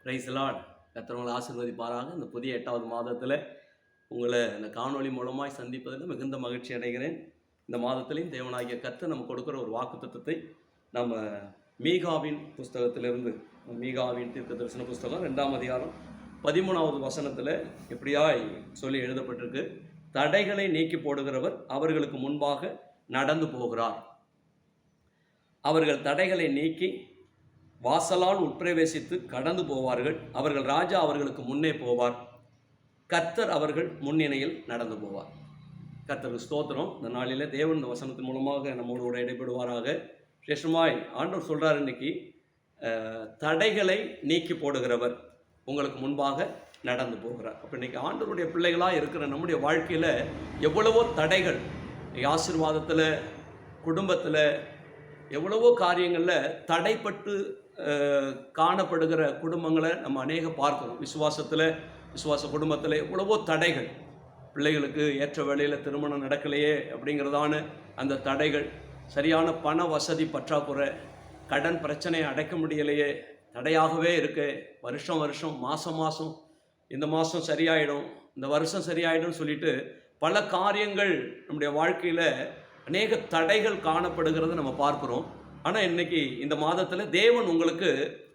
Price Lord. கர்த்தர் உங்களை ஆசீர்வதிப்பாராக. இந்த புதிய 8வது மாதத்தில் உங்களை இந்த காணொளி மூலமாய் சந்திப்பதில் மிகுந்த மகிழ்ச்சி அடைகிறேன். இந்த மாதத்திலையும் தேவனாகிய கர்த்தர் நமக்கு கொடுக்குற ஒரு வாக்குத்தத்தத்தை நம்ம மீகாவின் புஸ்தகத்திலிருந்து, மீகாவின் தீர்க்க தரிசன புஸ்தகம் 2ஆம் அதிகாரம் 13வது வசனத்தில் எப்படியாய் சொல்லி எழுதப்பட்டிருக்கு. தடைகளை நீக்கி போடுகிறவர் அவர்களுக்கு முன்பாக நடந்து போகிறார். அவர்கள் தடைகளை நீக்கி வாசலால் உட்பிரவேசித்து கடந்து போவார்கள். அவர்கள் ராஜா அவர்களுக்கு முன்னே போவார். கர்த்தர் அவர்கள் முன்னிலையில் நடந்து போவார். கர்த்தருக்கு ஸ்தோத்திரம். இந்த நாளில் தேவன் இந்த வசனத்தின் மூலமாக நம்மோடு கூட இடைபடுவாராக. விசேஷமாய் ஆண்டவர் சொல்கிறார், இன்னைக்கு தடைகளை நீக்கி போடுகிறவர் உங்களுக்கு முன்பாக நடந்து போகிறார். அப்போ இன்றைக்கி ஆண்டவருடைய பிள்ளைகளாக இருக்கிற நம்முடைய வாழ்க்கையில் எவ்வளவோ தடைகள், ஆசீர்வாதத்தில், குடும்பத்தில், எவ்வளவோ காரியங்களில் தடைப்பட்டு காணப்படுகிற குடும்பங்களை நம்ம பார்க்குறோம். விசுவாச குடும்பத்தில் எவ்வளவோ தடைகள், பிள்ளைகளுக்கு ஏற்ற வேளையில் திருமணம் நடக்கலையே அப்படிங்கிறதான அந்த தடைகள், சரியான பண வசதி பற்றாக்குறை, கடன் பிரச்சனையை அடைக்க முடியலையே, தடையாகவே இருக்கு. வருஷம் மாதம் இந்த மாதம் சரியாயிடும், இந்த வருஷம் சரியாயிடும்னு சொல்லிட்டு பல காரியங்கள் நம்முடைய வாழ்க்கையில் அநேக தடைகள் காணப்படுகிறத நம்ம பார்க்குறோம். ஆனால் இன்றைக்கி இந்த மாதத்தில் தேவன் உங்களுக்கு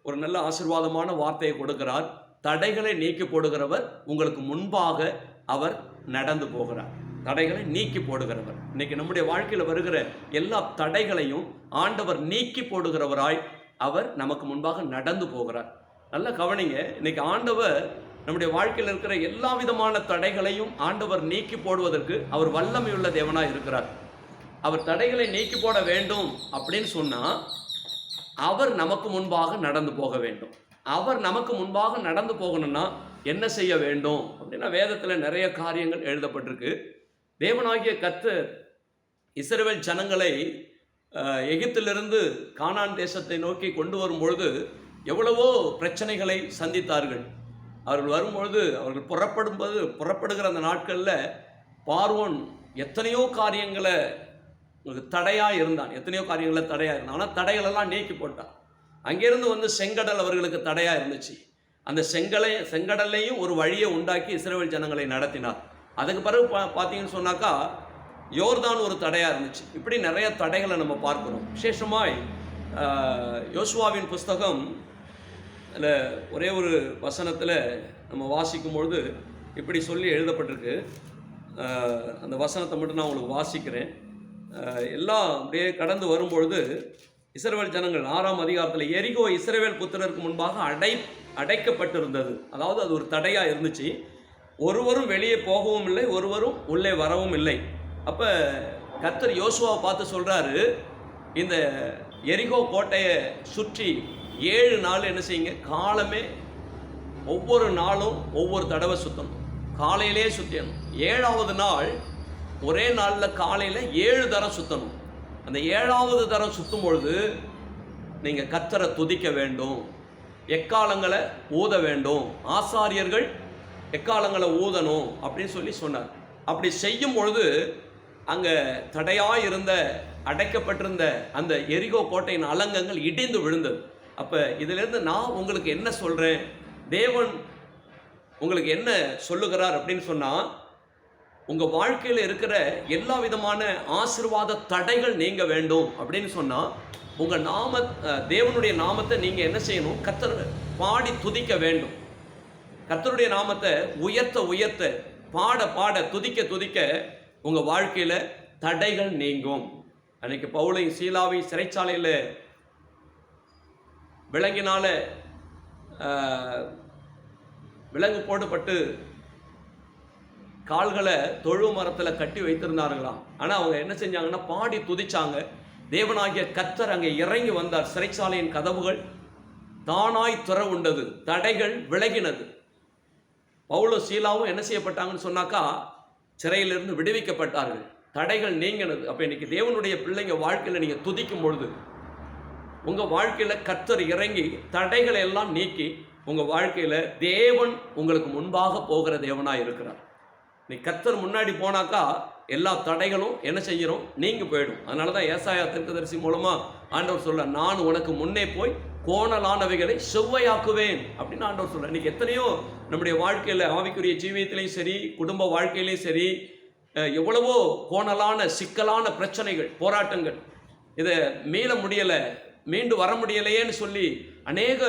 ஒரு நல்ல ஆசீர்வாதமான வார்த்தையை கொடுக்கிறார். தடைகளை நீக்கி போடுகிறவர் உங்களுக்கு முன்பாக அவர் நடந்து போகிறார். தடைகளை நீக்கி போடுகிறவர். இன்றைக்கி நம்முடைய வாழ்க்கையில் வருகிற எல்லா தடைகளையும் ஆண்டவர் நீக்கி போடுகிறவராய் அவர் நமக்கு முன்பாக நடந்து போகிறார். நல்ல கவனிங்க, இன்றைக்கி ஆண்டவர் நம்முடைய வாழ்க்கையில் இருக்கிற எல்லா விதமான தடைகளையும் ஆண்டவர் நீக்கி போடுவதற்கு அவர் வல்லமையுள்ள தேவனாக இருக்கிறார். அவர் தடைகளை நீக்கி போட வேண்டும் அப்படின்னு சொன்னால் அவர் நமக்கு முன்பாக நடந்து போக வேண்டும். அவர் நமக்கு முன்பாக நடந்து போகணும்னா என்ன செய்ய வேண்டும் அப்படின்னா, வேதத்தில் நிறைய காரியங்கள் எழுதப்பட்டிருக்கு. தேவனாகிய கர்த்தர் இஸ்ரவேல் ஜனங்களை எகிப்திலிருந்து கானான் தேசத்தை நோக்கி கொண்டு வரும்பொழுது எவ்வளவோ பிரச்சனைகளை சந்தித்தார்கள். அவர்கள் வரும்பொழுது, அவர்கள் புறப்படுகிற அந்த நாட்களில் பார்வோன் எத்தனையோ காரியங்களை தடையாக இருந்தான். ஆனால் தடைகளெல்லாம் நீக்கி போட்டான். அங்கேருந்து வந்து செங்கடல் அவர்களுக்கு தடையாக இருந்துச்சு. அந்த செங்கடல்லையும் ஒரு வழியை உண்டாக்கி இஸ்ரவேல் ஜனங்களை நடத்தினார். அதுக்கு பிறகு பார்த்தீங்கன்னு சொன்னாக்கா யோர்தான் ஒரு தடையாக இருந்துச்சு. இப்படி நிறைய தடைகளை நம்ம பார்க்குறோம். விசேஷமாய் யோசுவாவின் புஸ்தகம் ஒரே ஒரு வசனத்தில் நம்ம வாசிக்கும் பொழுது இப்படி சொல்லி எழுதப்பட்டிருக்கு. அந்த வசனத்தை மட்டும் நான் உங்களுக்கு வாசிக்கிறேன். எல்லாம் அப்படியே கடந்து வரும்பொழுது இஸ்ரவேல் ஜனங்கள் 6ஆம் அதிகாரத்தில், எரிகோ இஸ்ரவேல் புத்திரருக்கு முன்பாக அடைக்கப்பட்டிருந்தது. அதாவது அது ஒரு தடையாக இருந்துச்சு. ஒருவரும் வெளியே போகவும் இல்லை, ஒருவரும் உள்ளே வரவும் இல்லை. அப்போ கர்த்தர் யோசுவாவை பார்த்து சொல்கிறாரு, இந்த எரிகோ கோட்டையை சுற்றி 7 நாள் என்ன செய்யுங்க, காலமே ஒவ்வொரு நாளும் ஒவ்வொரு தடவை சுற்றணும், காலையிலே சுற்றணும். 7வது நாள் ஒரே நாளில் காலையில் 7 தரம் சுற்றணும். அந்த 7வது தரம் சுற்றும் பொழுது நீங்கள் கர்த்தரை துதிக்க வேண்டும், எக்காலங்களை ஊத வேண்டும், ஆசாரியர்கள் எக்காலங்களை ஊதணும் அப்படின்னு சொல்லி சொன்னார். அப்படி செய்யும் பொழுது அங்கே தடையாக இருந்த, அடைக்கப்பட்டிருந்த அந்த எரிகோ கோட்டையின் அலங்கங்கள் இடிந்து விழுந்தது. அப்போ இதிலிருந்து நான் உங்களுக்கு என்ன சொல்கிறேன், தேவன் உங்களுக்கு என்ன சொல்லுகிறார் அப்படின்னு சொன்னால், உங்கள் வாழ்க்கையில் இருக்கிற எல்லா விதமான ஆசீர்வாத தடைகள் நீங்க வேண்டும் அப்படின்னு சொன்னால், உங்கள் தேவனுடைய நாமத்தை நீங்கள் என்ன செய்யணும், கர்த்தர் பாடி துதிக்க வேண்டும். கர்த்தருடைய நாமத்தை உயர்த்த பாட துதிக்க உங்கள் வாழ்க்கையில் தடைகள் நீங்கும். அன்னைக்கு பவுலையும் சீலாவையும் சிறைச்சாலையில் விலங்கு போடப்பட்டு கால்களை தொழு மரத்தில் கட்டி வைத்திருந்தார்களாம். ஆனால் அவங்க என்ன செஞ்சாங்கன்னா பாடி துதிச்சாங்க. தேவனாகிய கர்த்தர் அங்கே இறங்கி வந்தார். சிறைச்சாலையின் கதவுகள் தானாய் திறவுண்டது, தடைகள் விலகினது. பவுலும் சீலாவும் என்ன செய்யப்பட்டாங்கன்னு சொன்னாக்கா, சிறையிலிருந்து விடுவிக்கப்பட்டார்கள், தடைகள் நீங்கினது. அப்போ இன்னைக்கு தேவனுடைய பிள்ளைங்க வாழ்க்கையில் நீங்கள் துதிக்கும் பொழுது உங்கள் வாழ்க்கையில் கர்த்தர் இறங்கி தடைகளை எல்லாம் நீக்கி உங்கள் வாழ்க்கையில் தேவன் உங்களுக்கு முன்பாக போகிற தேவனாக இருக்கிறார். நீ கர்த்தர் முன்னாடி போனாக்கா எல்லா தடைகளும் என்ன செய்கிறோம், நீங்க போயிடும். அதனால தான் ஏசாயா தீர்க்கதரிசி மூலமா ஆண்டவர் சொல்ல, நான் உனக்கு முன்னே போய் கோணலானவைகளை செவ்வையாக்குவேன் அப்படின்னு ஆண்டவர் சொல்ல. இன்னைக்கு எத்தனையோ நம்முடைய வாழ்க்கையில், ஆவிக்குரிய ஜீவியத்திலையும் சரி, குடும்ப வாழ்க்கையிலையும் சரி, எவ்வளவோ கோணலான சிக்கலான பிரச்சனைகள், போராட்டங்கள், இதை மீள முடியலை, மீண்டு வர முடியலையேன்னு சொல்லி அநேக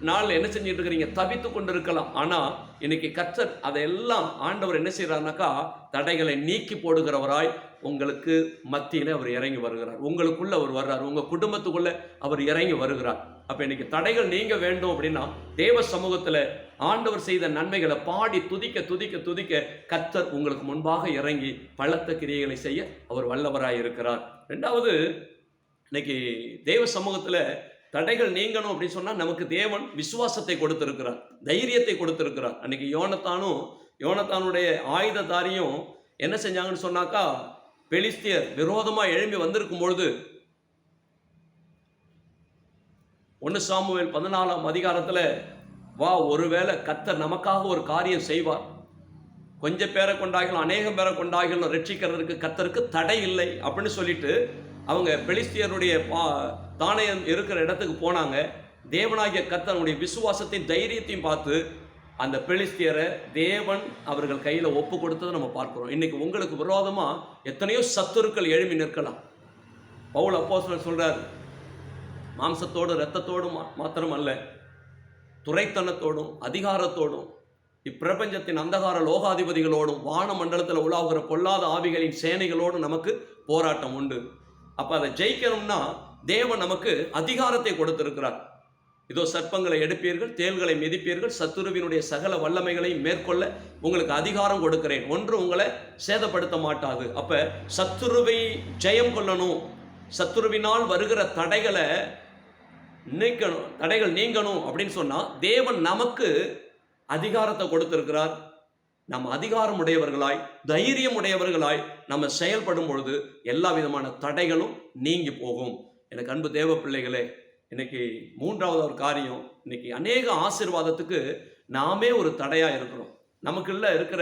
நாள் என்ன செஞ்சுட்டு இருக்கிறீங்க, தவித்து கொண்டு இருக்கலாம். ஆனால் இன்னைக்கு கர்த்தர் அதையெல்லாம் ஆண்டவர் என்ன செய்கிறாருனாக்கா, தடைகளை நீக்கி போடுகிறவராய் உங்களுக்கு மத்தியில் அவர் இறங்கி வருகிறார். உங்களுக்குள்ள அவர் வர்றார், உங்கள் குடும்பத்துக்குள்ள அவர் இறங்கி வருகிறார். அப்போ இன்னைக்கு தடைகள் நீங்க வேண்டும் அப்படின்னா, தேவ சமூகத்தில் ஆண்டவர் செய்த நன்மைகளை பாடி துதிக்க துதிக்க துதிக்க கர்த்தர் உங்களுக்கு முன்பாக இறங்கி பலத்த கிரியைகளை செய்ய அவர் வல்லவராய் இருக்கிறார். ரெண்டாவது, இன்னைக்கு தேவ சமூகத்தில் தடைகள் நீங்கணும் அப்படின்னு சொன்னால் நமக்கு தேவன் விசுவாசத்தை கொடுத்திருக்கிறார், தைரியத்தை கொடுத்திருக்கிறார். அன்னைக்கு யோனத்தானுடைய ஆயுததாரியும் என்ன செஞ்சாங்கன்னு சொன்னாக்கா, பெலிஸ்தியர் விரோதமாக எழும்பி வந்திருக்கும் பொழுது 1 சாமுவேல் 14ஆம் அதிகாரத்தில், வா, ஒருவேளை கர்த்தர் நமக்காக ஒரு காரியம் செய்வார், கொஞ்சம் பேரை கொண்டாகிலும் அநேகம் பேரை கொண்டாகிலும் ரட்சிக்கிறதுக்கு கர்த்தருக்கு தடை இல்லை அப்படின்னு சொல்லிட்டு அவங்க பெலிஸ்தியருடைய தானியம் இருக்கிற இடத்துக்கு போனாங்க. தேவனாகிய கர்த்தருடைய விசுவாசத்தையும் தைரியத்தையும் பார்த்து அந்த பெலிஸ்தியரை தேவன் அவர்கள் கையில் ஒப்பு கொடுத்ததை நம்ம பார்க்கிறோம். இன்னைக்கு உங்களுக்கு விரோதமாக எத்தனையோ சத்துருக்கள் எழும்பி நிற்கலாம். பவுல் அப்போஸ்தலன் சொல்றார், மாம்சத்தோடும் இரத்தத்தோடும் மாத்திரம் அல்ல, துரைத்தனத்தோடும் அதிகாரத்தோடும் இப்பிரபஞ்சத்தின் அந்தகார லோகாதிபதிகளோடும் வான மண்டலத்தில் உலாவுகிற பொல்லாத ஆவிகளின் சேனைகளோடும் நமக்கு போராட்டம் உண்டு. அப்போ அதை ஜெயிக்கணும்னா தேவன் நமக்கு அதிகாரத்தை கொடுத்திருக்கிறார். இதோ சர்ப்பங்களை எடுப்பீர்கள், தேள்களை மிதிப்பீர்கள், சத்துருவினுடைய சகல வல்லமைகளை மேற்கொள்ள உங்களுக்கு அதிகாரம் கொடுக்கிறேன், ஒன்று உங்களை சேதப்படுத்த மாட்டாது. அப்போ சத்துருவை ஜெயம் கொள்ளணும், சத்துருவினால் வருகிற தடைகளை நீக்கணும், தடைகள் நீங்கணும் அப்படின்னு சொன்னால் தேவன் நமக்கு அதிகாரத்தை கொடுத்திருக்கிறார். நம்ம அதிகாரம் உடையவர்களாய், தைரியம் உடையவர்களாய் நம்ம செயல்படும் பொழுது எல்லா விதமான தடைகளும் நீங்கி போகும். எனக்கு அன்பு தேவ பிள்ளைகளே, இன்னைக்கு மூன்றாவது ஒரு காரியம், இன்னைக்கு அநேக ஆசீர்வாதத்துக்கு நாமே ஒரு தடையா இருக்கிறோம். நமக்குள்ள இருக்கிற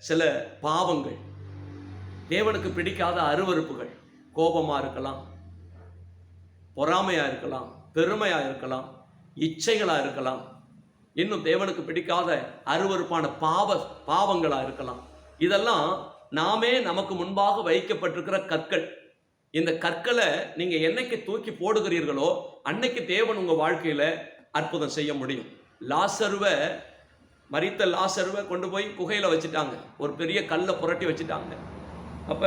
சில பாவங்கள், தேவனுக்கு பிடிக்காத அருவருப்புகள், கோபமா இருக்கலாம், பொறாமையா இருக்கலாம், பெருமையா இருக்கலாம், இச்சைகளா இருக்கலாம், இன்னும் தேவனுக்கு பிடிக்காத அருவருப்பான பாவங்களா இருக்கலாம். இதெல்லாம் நாமே நமக்கு முன்பாக வைக்கப்பட்டிருக்கிற கற்கள். இந்த கற்களை நீங்க என்னைக்கு தூக்கி போடுகிறீர்களோ அன்னைக்கு தேவன் உங்க வாழ்க்கையில அற்புதம் செய்ய முடியும். மரித்த லாசருவை கொண்டு போய் குகையில வச்சுட்டாங்க, ஒரு பெரிய கல்லை புரட்டி வச்சுட்டாங்க. அப்ப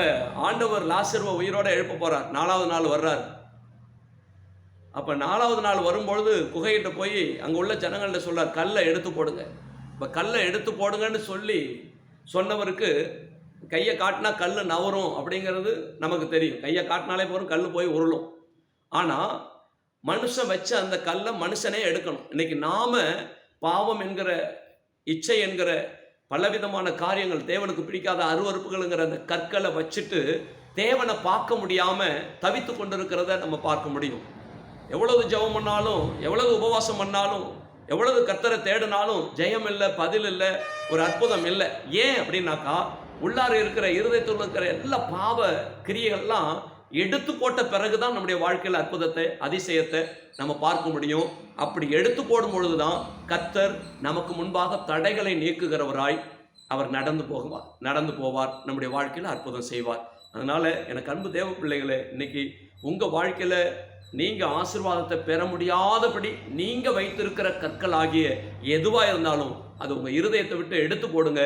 ஆண்டவர் லாசருவை உயிரோட எழுப்ப போறார். 4வது நாள் வர்றார். அப்போ 4வது நாள் வரும்பொழுது குகையிட்ட போய் அங்கே உள்ள ஜனங்கள்ட்ட சொல்றார், கல்லை எடுத்து போடுங்க. இப்போ கல்லை எடுத்து போடுங்கன்னு சொன்னவருக்கு கையை காட்டினா கல் நவரும் அப்படிங்கிறது நமக்கு தெரியும். கையை காட்டினாலே போகிறோம், கல் போய் உருளும். ஆனால் மனுஷன் வச்ச அந்த கல்லை மனுஷனே எடுக்கணும். இன்னைக்கு நாம பாவம் என்கிற, இச்சை என்கிற பலவிதமான காரியங்கள், தேவனுக்கு பிடிக்காத அருவருப்புகள்ங்கிற அந்த கற்களை வச்சுட்டு தேவனை பார்க்க முடியாமல் தவித்து கொண்டிருக்கிறத நம்ம பார்க்க முடியும். எவ்வளவு ஜெபம் பண்ணாலும், எவ்வளவு உபவாசம் பண்ணாலும், எவ்வளவு கர்த்தரை தேடினாலும் ஜெயம் இல்லை, பதில் இல்லை, ஒரு அற்புதம் இல்லை. ஏன் அப்படின்னாக்கா, உள்ளார இருக்கிற இருதயத்தில் இருக்கிற எல்லா பாவ கிரியைகள்லாம் எடுத்து போட்ட பிறகுதான் நம்முடைய வாழ்க்கையில் அற்புதத்தை, அதிசயத்தை நம்ம பார்க்க முடியும். அப்படி எடுத்து போடும் பொழுதுதான் கர்த்தர் நமக்கு முன்பாக தடைகளை நீக்குகிறவராய் அவர் நடந்து போவார், நம்முடைய வாழ்க்கையில் அற்புதம் செய்வார். அதனால எனக்கு அன்பு தேவ பிள்ளைகளே, இன்னைக்கு உங்க வாழ்க்கையில நீங்க ஆசீர்வாதத்தை பெற முடியாதபடி நீங்க வைத்திருக்கிற கற்கள் ஆகிய எதுவா இருந்தாலும் அது உங்க இருதயத்தை விட்டு எடுத்து போடுங்க.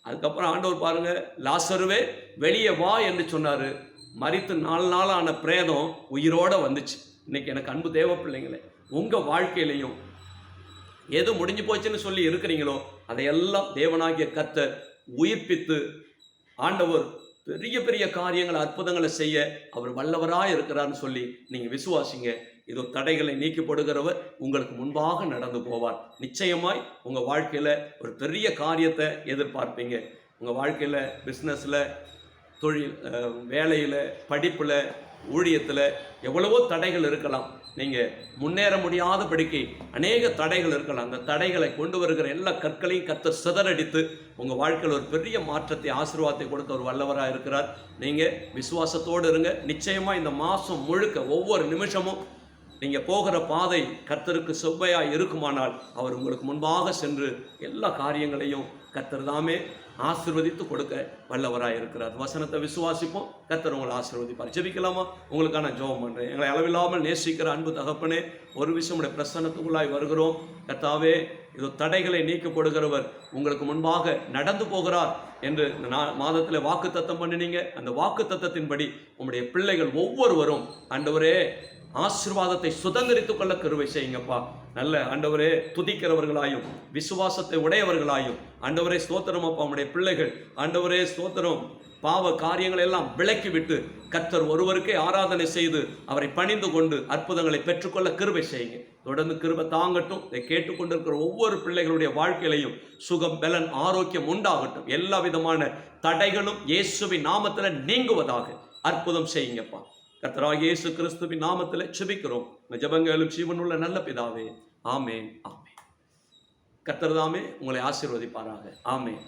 அதுக்கப்புறம் ஆண்டவர் பாருங்க, லாசருவே வெளியே வா என்று சொன்னாரு. மரித்து 4 நாளான பிரேதம் உயிரோட வந்துச்சு. இன்னைக்கு எனக்கு அன்பு தேவ பிள்ளைங்களே, உங்க வாழ்க்கையிலையும் எது முடிஞ்சு போச்சுன்னு சொல்லி இருக்கிறீங்களோ அதையெல்லாம் தேவனாகிய கர்த்தர் உயிர்ப்பித்து ஆண்டவர் பெரிய பெரிய காரியங்கள், அற்புதங்களை செய்ய அவர் வல்லவராக இருக்கிறார்னு சொல்லி நீங்கள் விசுவாசிங்க. இதோ தடைகளை நீக்கப்படுகிறவர் உங்களுக்கு முன்பாக நடந்து போவார். நிச்சயமாய் உங்கள் வாழ்க்கையில் ஒரு பெரிய காரியத்தை எதிர்பார்ப்பீங்க. உங்கள் வாழ்க்கையில், பிஸ்னஸில், தொழில், வேலையில், படிப்பில், ஊழியத்தில் எவ்வளவோ தடைகள் இருக்கலாம். நீங்கள் முன்னேற முடியாதபடிக்கு அநேக தடைகள் இருக்கலாம். அந்த தடைகளை கொண்டு வருகிற எல்லா கற்களையும் கர்த்தர் சிதறடித்து உங்கள் வாழ்க்கையில் ஒரு பெரிய மாற்றத்தை, ஆசீர்வாதத்தை கொடுக்க ஒரு வல்லவராக இருக்கிறார். நீங்கள் விசுவாசத்தோடு இருங்க. நிச்சயமாக இந்த மாதம் முழுக்க ஒவ்வொரு நிமிஷமும் நீங்கள் போகிற பாதை கர்த்தருக்கு செவ்வையாக இருக்குமானால் அவர் உங்களுக்கு முன்பாக சென்று எல்லா காரியங்களையும் கர்த்தர் தாமே ஆசீர்வதித்து கொடுக்க வல்லவராக இருக்கிறார். வசனத்தை விசுவாசிப்போம். கர்த்தர் உங்களை ஆசீர்வதிப்பார். ஜெபிக்கலாமா? உங்களுக்காக நான் ஜெபம் பண்ணுறேன். எங்களை அளவில்லாமல் நேசிக்கிற அன்பு தகப்பனே, ஒரு விஷயம் உடைய பிரசன்னத்துக்குள்ளாய் வருகிறோம். கர்த்தாவே, இது தடைகளை நீக்கப்படுகிறவர் உங்களுக்கு முன்பாக நடந்து போகிறார் என்று இந்த மாதத்தில் வாக்குத்தத்தம் பண்ணினீங்க. அந்த வாக்குத்தத்தத்தின்படி உங்களுடைய பிள்ளைகள் ஒவ்வொருவரும் ஆண்டவரே ஆசீர்வாதத்தை சுதந்திரித்துக் கொள்ள கிருபை செய்யுங்கப்பா. நல்ல ஆண்டவரே, துதிக்கிறவர்களாயும் விசுவாசத்தை உடையவர்களாயும் ஆண்டவரே ஸ்தோத்திரம் அப்பா. உடைய பிள்ளைகள் ஆண்டவரே ஸ்தோத்திரம் பாவ காரியங்களை எல்லாம் விலக்கி விட்டு கர்த்தர் ஒருவருக்கே ஆராதனை செய்து அவரை பணிந்து கொண்டு அற்புதங்களை பெற்றுக்கொள்ள கிருபை செய்யுங்க. தொடர்ந்து கிருபை தாங்கட்டும். இதை கேட்டுக்கொண்டிருக்கிற ஒவ்வொரு பிள்ளைகளுடைய வாழ்க்கையிலையும் சுகம், பலன், ஆரோக்கியம் உண்டாகட்டும். எல்லா விதமான தடைகளும் இயேசுவின் நாமத்தில் நீங்குவதாக அற்புதம் செய்யுங்கப்பா. கர்த்தராகிய இயேசு கிறிஸ்துவின் நாமத்தில் ஜெபிக்கிறோம். ஜெபங்களும் ஜீவனுள்ள நல்ல பிதாவே, ஆமென், ஆமென். கர்த்தர் தாமே உங்களை ஆசீர்வதிப்பாராக. ஆமென்.